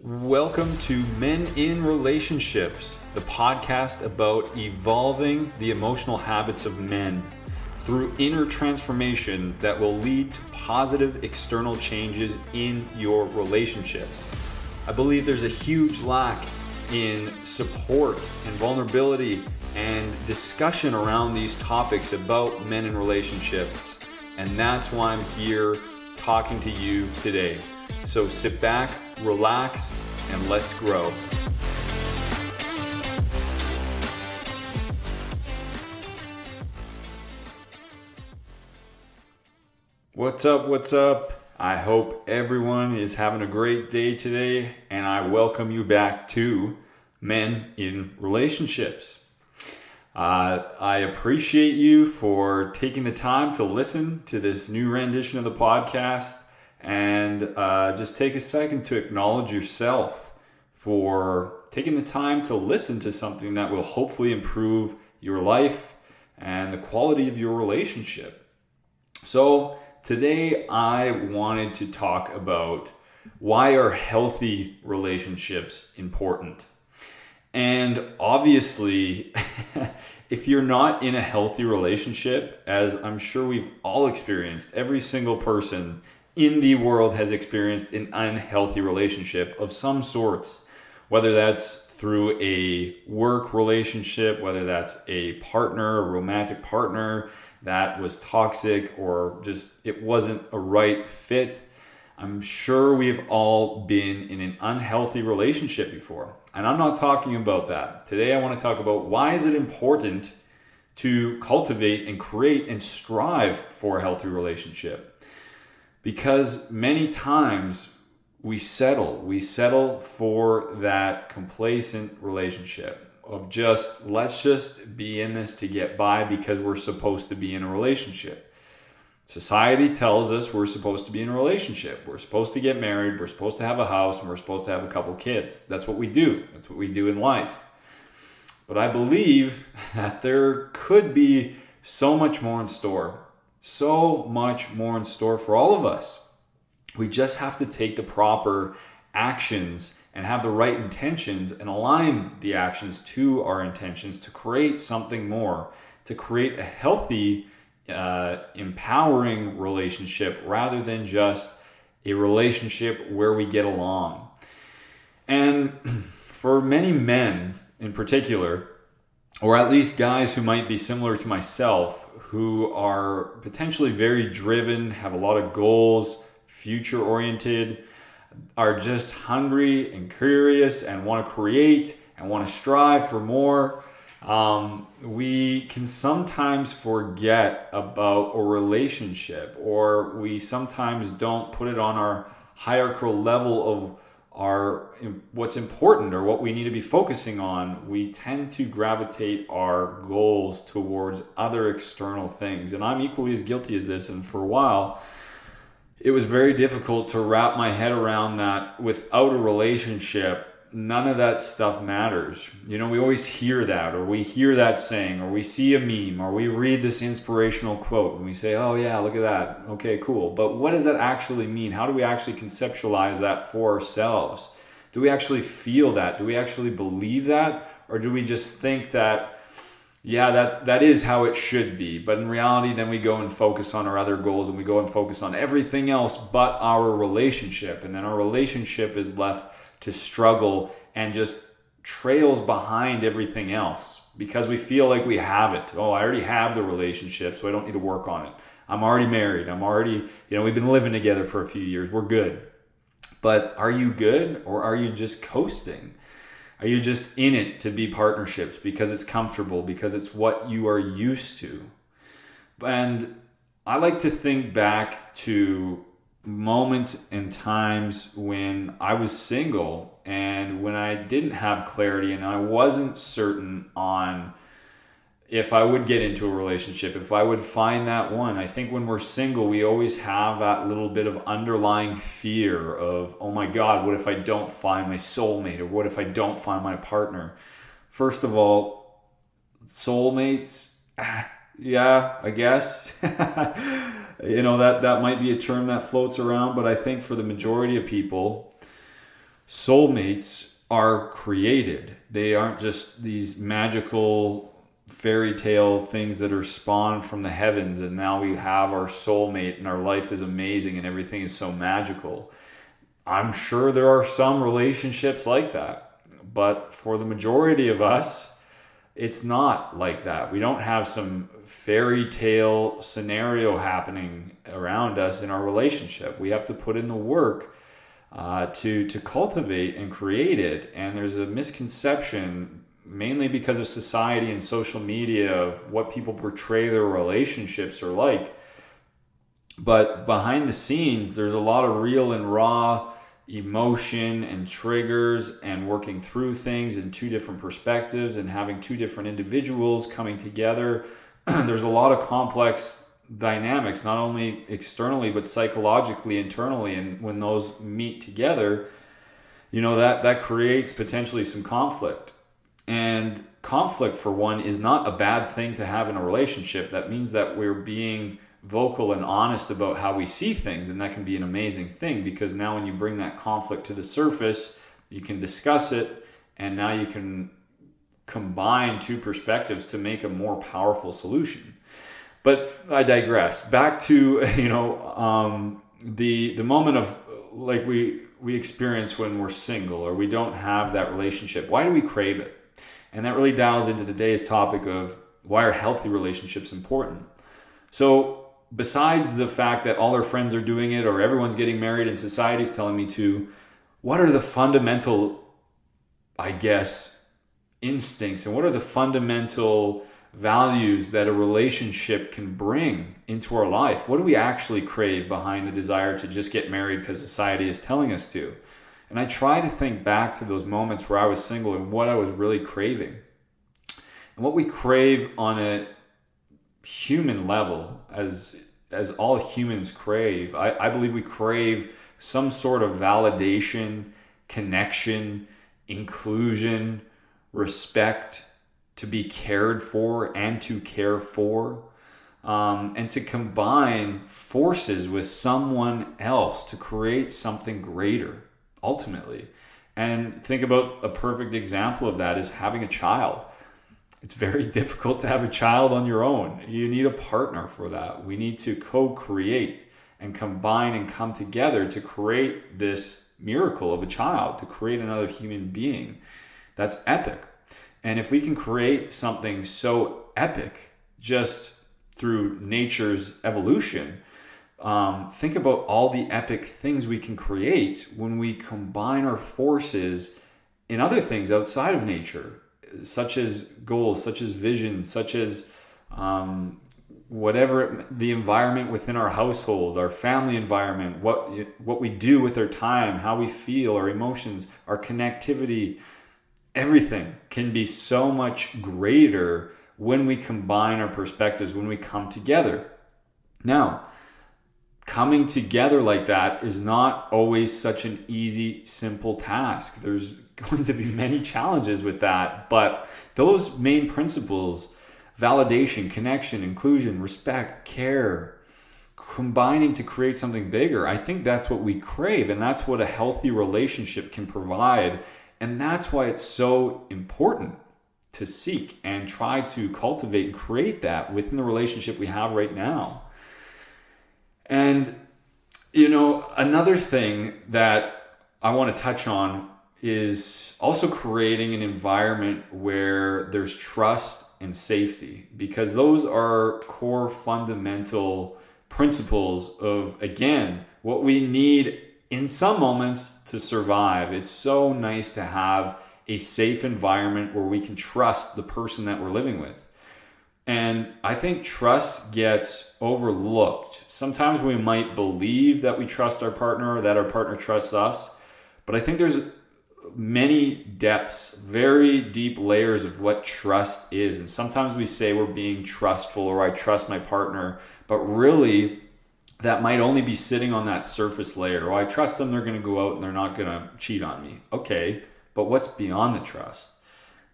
Welcome to Men in Relationships, the podcast about evolving the emotional habits of men through inner transformation that will lead to positive external changes in your relationship. I believe there's a huge lack in support and vulnerability and discussion around these topics about men in relationships, and that's why I'm here talking to you today. So sit back, relax, and let's grow. What's up? I hope everyone is having a great day today, and I welcome you back to Men in Relationships. I appreciate you for taking the time to listen to this new rendition of the podcast. And just take a second to acknowledge yourself for taking the time to listen to something that will hopefully improve your life and the quality of your relationship. So today I wanted to talk about why are healthy relationships important? And obviously, if you're not in a healthy relationship, as I'm sure we've all experienced, every single person in the world has experienced an unhealthy relationship of some sorts, whether that's through a work relationship, whether that's a partner, a romantic partner that was toxic, or just it wasn't a right fit. I'm sure we've all been in an unhealthy relationship before. And I'm not talking about that. Today I want to talk about why is it important to cultivate and create and strive for a healthy relationship. Because many times we settle for that complacent relationship of let's just be in this to get by because we're supposed to be in a relationship. Society tells us we're supposed to be in a relationship. We're supposed to get married, we're supposed to have a house, and we're supposed to have a couple kids. That's what we do. That's what we do in life. But I believe that there could be so much more in store. So much more in store for all of us. We just have to take the proper actions and have the right intentions and align the actions to our intentions to create something more, to create a healthy, empowering relationship rather than just a relationship where we get along. And for many men in particular, or at least guys who might be similar to myself, who are potentially very driven, have a lot of goals, future-oriented, are just hungry and curious and want to create and want to strive for more, we can sometimes forget about a relationship, or we sometimes don't put it on our hierarchical level of what's important or what we need to be focusing on. We tend to gravitate our goals towards other external things. And I'm equally as guilty as this. And for a while, it was very difficult to wrap my head around that without a relationship, none of that stuff matters. You know, we always hear that, or we hear that saying, or we see a meme, or we read this inspirational quote and we say, oh yeah, look at that. Okay, cool. But what does that actually mean? How do we actually conceptualize that for ourselves? Do we actually feel that? Do we actually believe that? Or do we just think that, yeah, that is how it should be? But in reality, then we go and focus on our other goals and we go and focus on everything else but our relationship. And then our relationship is left to struggle and just trails behind everything else because we feel like we have it. Oh, I already have the relationship, so I don't need to work on it. I'm already married. We've been living together for a few years. We're good. But are you good, or are you just coasting? Are you just in it to be partnerships because it's comfortable, because it's what you are used to? And I like to think back to moments and times when I was single and when I didn't have clarity and I wasn't certain on if I would get into a relationship, if I would find that one. I think when we're single, we always have that little bit of underlying fear of, oh my God, what if I don't find my soulmate, or what if I don't find my partner? First of all, soulmates, yeah, I guess. That might be a term that floats around, but I think for the majority of people, soulmates are created. They aren't just these magical fairy tale things that are spawned from the heavens and now we have our soulmate and our life is amazing and everything is so magical. I'm sure there are some relationships like that, but for the majority of us, it's not like that. We don't have some fairy tale scenario happening around us in our relationship. We have to put in the work to cultivate and create it. And there's a misconception, mainly because of society and social media, of what people portray their relationships are like. But behind the scenes, there's a lot of real and raw emotion and triggers and working through things in two different perspectives and having two different individuals coming together. There's a lot of complex dynamics, not only externally, but psychologically, internally. And when those meet together, that creates potentially some conflict. And conflict, for one, is not a bad thing to have in a relationship. That means that we're being vocal and honest about how we see things, and that can be an amazing thing, because now when you bring that conflict to the surface, you can discuss it, and now you can combine two perspectives to make a more powerful solution. But I digress. Back to the moment of like we experience when we're single or we don't have that relationship. Why do we crave it? And that really dials into today's topic of why are healthy relationships important. So besides the fact that all our friends are doing it or everyone's getting married and society's telling me to, what are the fundamental, instincts, and what are the fundamental values that a relationship can bring into our life? What do we actually crave behind the desire to just get married because society is telling us to? And I try to think back to those moments where I was single and what I was really craving. And what we crave on a human level, as all humans crave, I believe we crave some sort of validation, connection, inclusion, respect, to be cared for and to care for, and to combine forces with someone else to create something greater, ultimately. And think about a perfect example of that is having a child. It's very difficult to have a child on your own. You need a partner for that. We need to co-create and combine and come together to create this miracle of a child, to create another human being. That's epic. And if we can create something so epic just through nature's evolution, think about all the epic things we can create when we combine our forces in other things outside of nature, such as goals, such as vision, such as whatever the environment within our household, our family environment, what we do with our time, how we feel, our emotions, our connectivity. Everything can be so much greater when we combine our perspectives, when we come together. Now, coming together like that is not always such an easy, simple task. There's going to be many challenges with that, but those main principles, validation, connection, inclusion, respect, care, combining to create something bigger, I think that's what we crave, and that's what a healthy relationship can provide. And that's why it's so important to seek and try to cultivate and create that within the relationship we have right now. And, another thing that I want to touch on is also creating an environment where there's trust and safety, because those are core fundamental principles of, again, what we need in some moments to survive. It's so nice to have a safe environment where we can trust the person that we're living with. And I think trust gets overlooked. Sometimes we might believe that we trust our partner or that our partner trusts us, but I think there's many depths, very deep layers of what trust is. And sometimes we say we're being trustful or I trust my partner, but really that might only be sitting on that surface layer. Well, I trust them, they're going to go out and they're not going to cheat on me. Okay, but what's beyond the trust?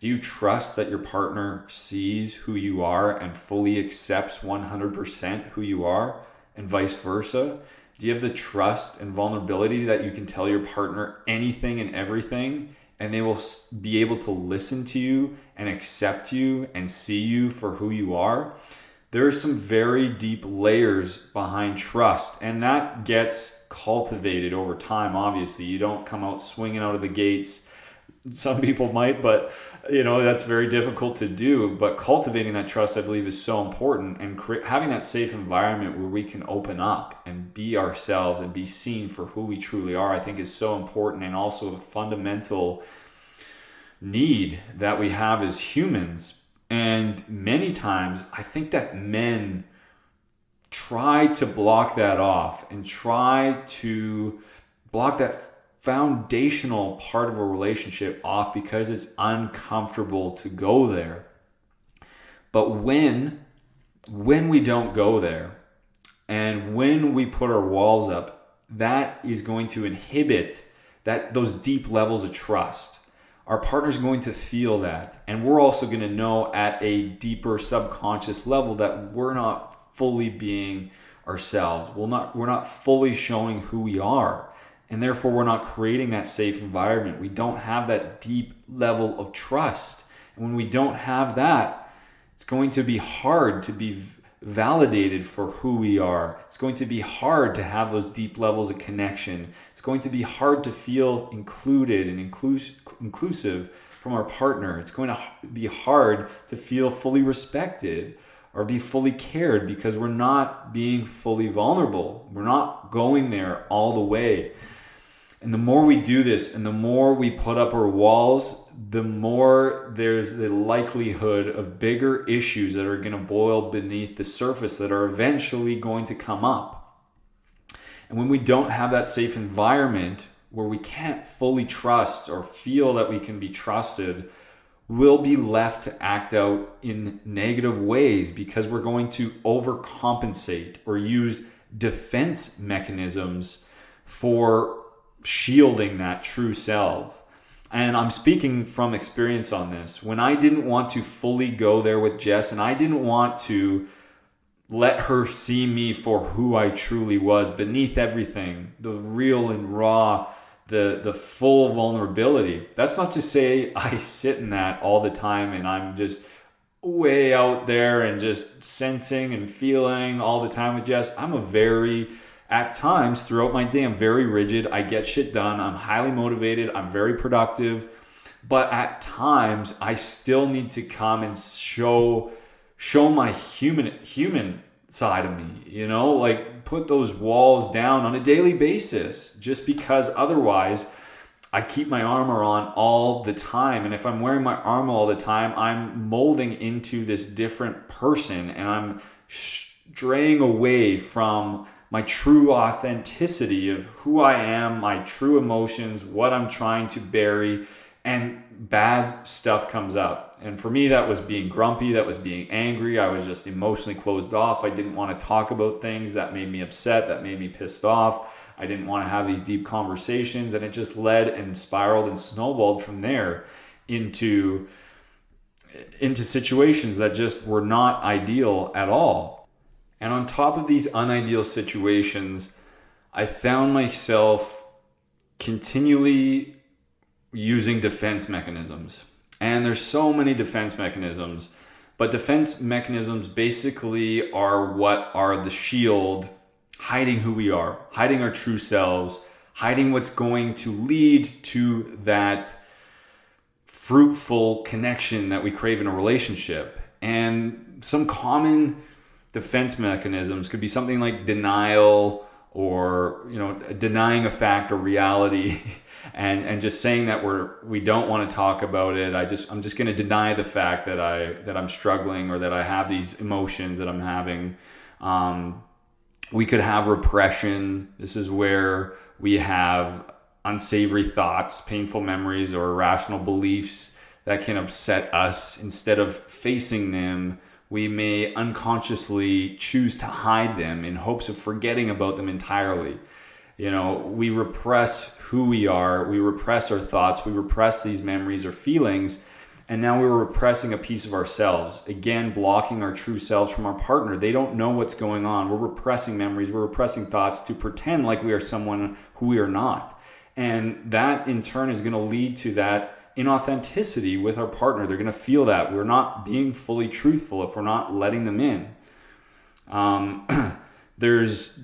Do you trust that your partner sees who you are and fully accepts 100% who you are, and vice versa? Do you have the trust and vulnerability that you can tell your partner anything and everything, and they will be able to listen to you and accept you and see you for who you are? There are some very deep layers behind trust, and that gets cultivated over time. Obviously, you don't come out swinging out of the gates. Some people might, but that's very difficult to do. But cultivating that trust, I believe, is so important, and having that safe environment where we can open up and be ourselves and be seen for who we truly are, I think is so important, and also a fundamental need that we have as humans. And many times I think that men try to block that off and try to block that foundational part of a relationship off because it's uncomfortable to go there. But when we don't go there, and when we put our walls up, that is going to inhibit those deep levels of trust. Our partner's going to feel that, and we're also going to know at a deeper subconscious level that we're not fully being ourselves. We're not fully showing who we are. And therefore, we're not creating that safe environment. We don't have that deep level of trust. And when we don't have that, it's going to be hard to be validated for who we are. It's going to be hard to have those deep levels of connection. It's going to be hard to feel included and inclusive from our partner. It's going to be hard to feel fully respected or be fully cared because we're not being fully vulnerable. We're not going there all the way. And the more we do this and the more we put up our walls, the more there's the likelihood of bigger issues that are going to boil beneath the surface that are eventually going to come up. And when we don't have that safe environment where we can't fully trust or feel that we can be trusted, we'll be left to act out in negative ways because we're going to overcompensate or use defense mechanisms for shielding that true self. And I'm speaking from experience on this. When I didn't want to fully go there with Jess, and I didn't want to let her see me for who I truly was beneath everything, the real and raw, the full vulnerability. That's not to say I sit in that all the time and I'm just way out there and just sensing and feeling all the time with Jess. At times throughout my day, I'm very rigid. I get shit done. I'm highly motivated. I'm very productive. But at times, I still need to come and show my human side of me. Like put those walls down on a daily basis. Just because otherwise, I keep my armor on all the time. And if I'm wearing my armor all the time, I'm molding into this different person, and I'm straying away from my true authenticity of who I am, my true emotions, what I'm trying to bury, and bad stuff comes up. And for me, that was being grumpy, that was being angry. I was just emotionally closed off. I didn't want to talk about things that made me upset, that made me pissed off. I didn't want to have these deep conversations, and it just led and spiraled and snowballed from there into situations that just were not ideal at all. And on top of these unideal situations, I found myself continually using defense mechanisms. And there's so many defense mechanisms, but defense mechanisms basically are what are the shield, hiding who we are, hiding our true selves, hiding what's going to lead to that fruitful connection that we crave in a relationship. And some common defense mechanisms could be something like denial, or denying a fact or reality, and just saying that we don't want to talk about it. I'm just going to deny the fact that I'm struggling, or that I have these emotions that I'm having. We could have repression. This is where we have unsavory thoughts, painful memories, or irrational beliefs that can upset us. Instead of facing them, we may unconsciously choose to hide them in hopes of forgetting about them entirely. We repress who we are, we repress our thoughts, we repress these memories or feelings, And now we're repressing a piece of ourselves, again, blocking our true selves from our partner. They don't know what's going on. We're repressing memories, we're repressing thoughts to pretend like we are someone who we are not. And that in turn is going to lead to that inauthenticity with our partner. They're going to feel that we're not being fully truthful if we're not letting them in. There's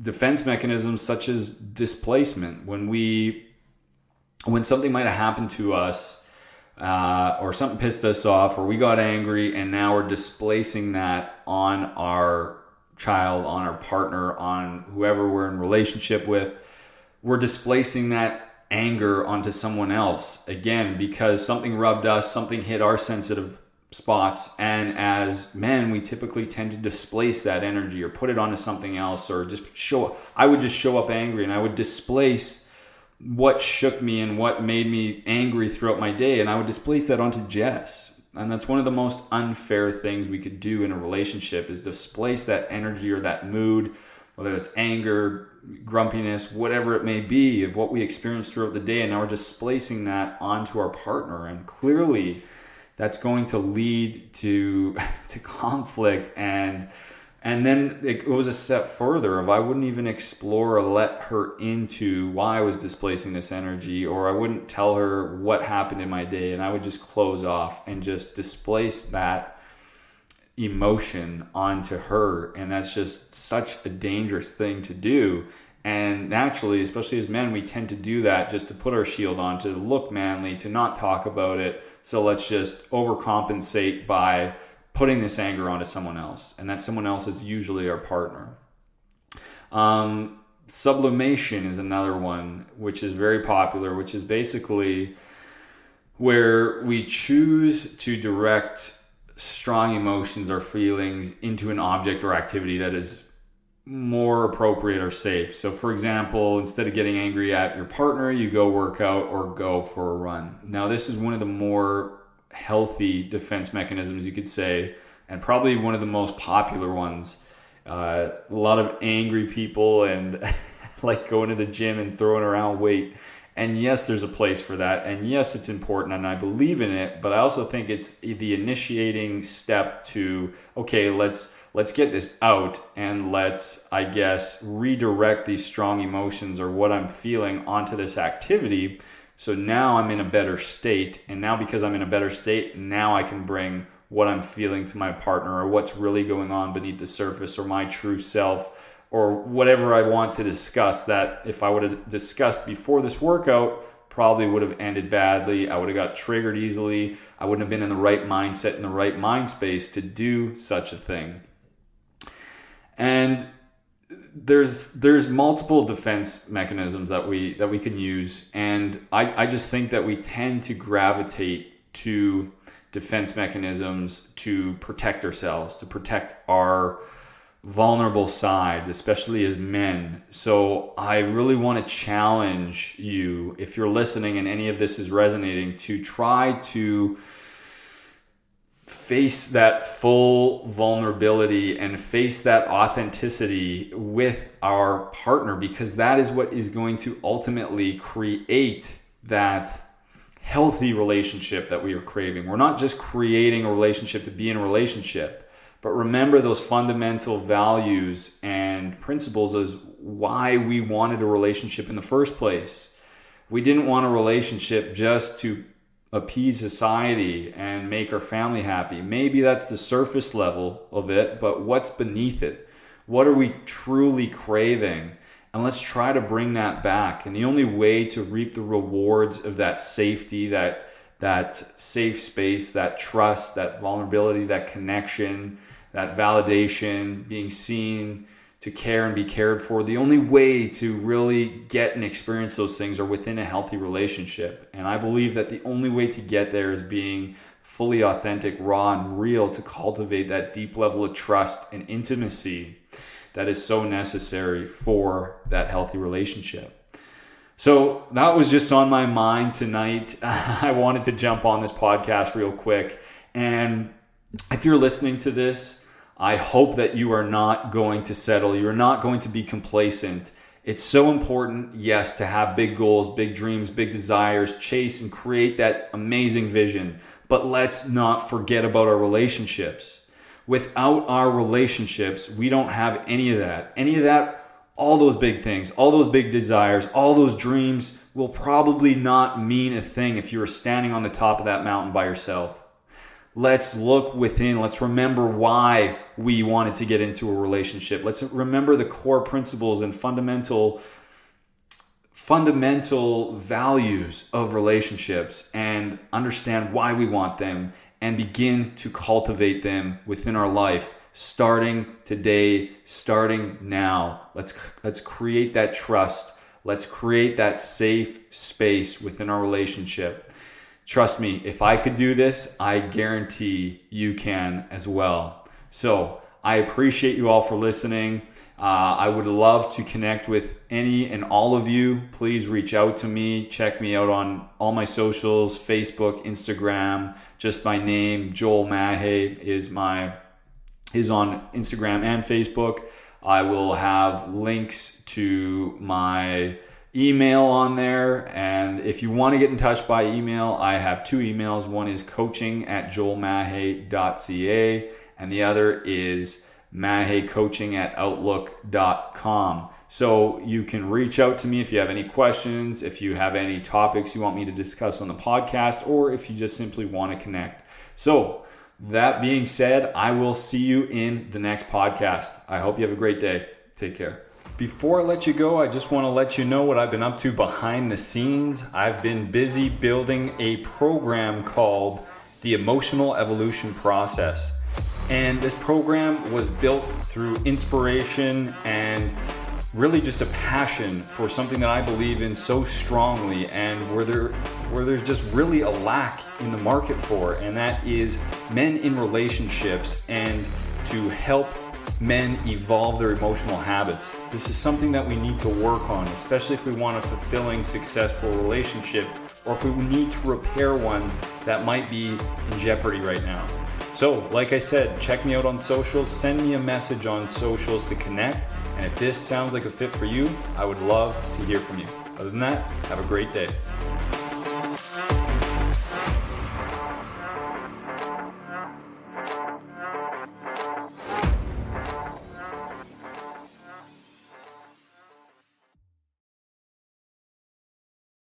defense mechanisms such as displacement. When something might have happened to us, or something pissed us off, or we got angry, and now we're displacing that on our child, on our partner, on whoever we're in relationship with. We're displacing that anger onto someone else, again, because something rubbed us, something hit our sensitive spots, and as men, we typically tend to displace that energy or put it onto something else, or I would just show up angry, and I would displace what shook me and what made me angry throughout my day, and I would displace that onto Jess. And that's one of the most unfair things we could do in a relationship, is displace that energy or that mood, whether it's anger, grumpiness, whatever it may be, of what we experienced throughout the day, and now we're displacing that onto our partner. And clearly that's going to lead to conflict, and then it goes a step further of I wouldn't even explore or let her into why I was displacing this energy, or I wouldn't tell her what happened in my day, and I would just close off and just displace that emotion onto her. And that's just such a dangerous thing to do. And naturally, especially as men, we tend to do that just to put our shield on, to look manly, to not talk about it. So let's just overcompensate by putting this anger onto someone else. And that someone else is usually our partner. Sublimation is another one, which is very popular, which is basically where we choose to direct strong emotions or feelings into an object or activity that is more appropriate or safe. So for example, instead of getting angry at your partner, you go work out or go for a run. Now this is one of the more healthy defense mechanisms, you could say, and probably one of the most popular ones. A lot of angry people and like going to the gym and throwing around weight. And yes, there's a place for that. And yes, it's important and I believe in it, but I also think it's the initiating step to, okay, let's get this out and let's, I guess, redirect these strong emotions or what I'm feeling onto this activity. So now I'm in a better state. And now because I'm in a better state, now I can bring what I'm feeling to my partner, or what's really going on beneath the surface, or my true self, or whatever I want to discuss, that if I would have discussed before this workout, probably would have ended badly. I would have got triggered easily. I wouldn't have been in the right mindset, in the right mind space to do such a thing. And there's multiple defense mechanisms that we can use. And I just think that we tend to gravitate to defense mechanisms to protect ourselves, to protect our vulnerable sides, especially as men. So I really want to challenge you, if you're listening and any of this is resonating, to try to face that full vulnerability and face that authenticity with our partner, because that is what is going to ultimately create that healthy relationship that we are craving. We're not just creating a relationship to be in a relationship, but remember those fundamental values and principles as why we wanted a relationship in the first place. We didn't want a relationship just to appease society and make our family happy. Maybe that's the surface level of it, but what's beneath it? What are we truly craving? And let's try to bring that back. And the only way to reap the rewards of that safety, that safe space, that trust, that vulnerability, that connection, that validation, being seen, to care and be cared for. The only way to really get and experience those things are within a healthy relationship. And I believe that the only way to get there is being fully authentic, raw, and real, to cultivate that deep level of trust and intimacy that is so necessary for that healthy relationship. So that was just on my mind tonight. I wanted to jump on this podcast real quick. And if you're listening to this, I hope that you are not going to settle. You're not going to be complacent It's so important, yes, to have big goals, big dreams, big desires, chase and create that amazing vision. But let's not forget about our relationships. Without our relationships, we don't have any of that. All those big things, all those big desires, all those dreams will probably not mean a thing if you were standing on the top of that mountain by yourself. Let's look within. Let's remember why we wanted to get into a relationship. Let's remember the core principles and fundamental values of relationships and understand why we want them and begin to cultivate them within our life. Starting today, starting now. Let's create that trust. Let's create that safe space within our relationship. Trust me, if I could do this, I guarantee you can as well. So I appreciate you all for listening. I would love to connect with any and all of you. Please reach out to me. Check me out on all my socials, Facebook, Instagram. Just my name, Joel Mahe, is on Instagram and Facebook. I will have links to my email on there. And if you want to get in touch by email, I have two emails. One is coaching@joelmahe.ca and the other is mahecoaching@outlook.com. So you can reach out to me if you have any questions, if you have any topics you want me to discuss on the podcast, or if you just simply want to connect. So that being said, I will see you in the next podcast. I hope you have a great day. Take care. Before I let you go, I just want to let you know what I've been up to behind the scenes. I've been busy building a program called the Emotional Evolution Process. And this program was built through inspiration and really just a passion for something that I believe in so strongly, and where there's just really a lack in the market for, and that is men in relationships and to help men evolve their emotional habits. This is something that we need to work on, especially if we want a fulfilling, successful relationship, or if we need to repair one that might be in jeopardy right now. So, like I said, check me out on socials, send me a message on socials to connect. And if this sounds like a fit for you, I would love to hear from you. Other than that, have a great day.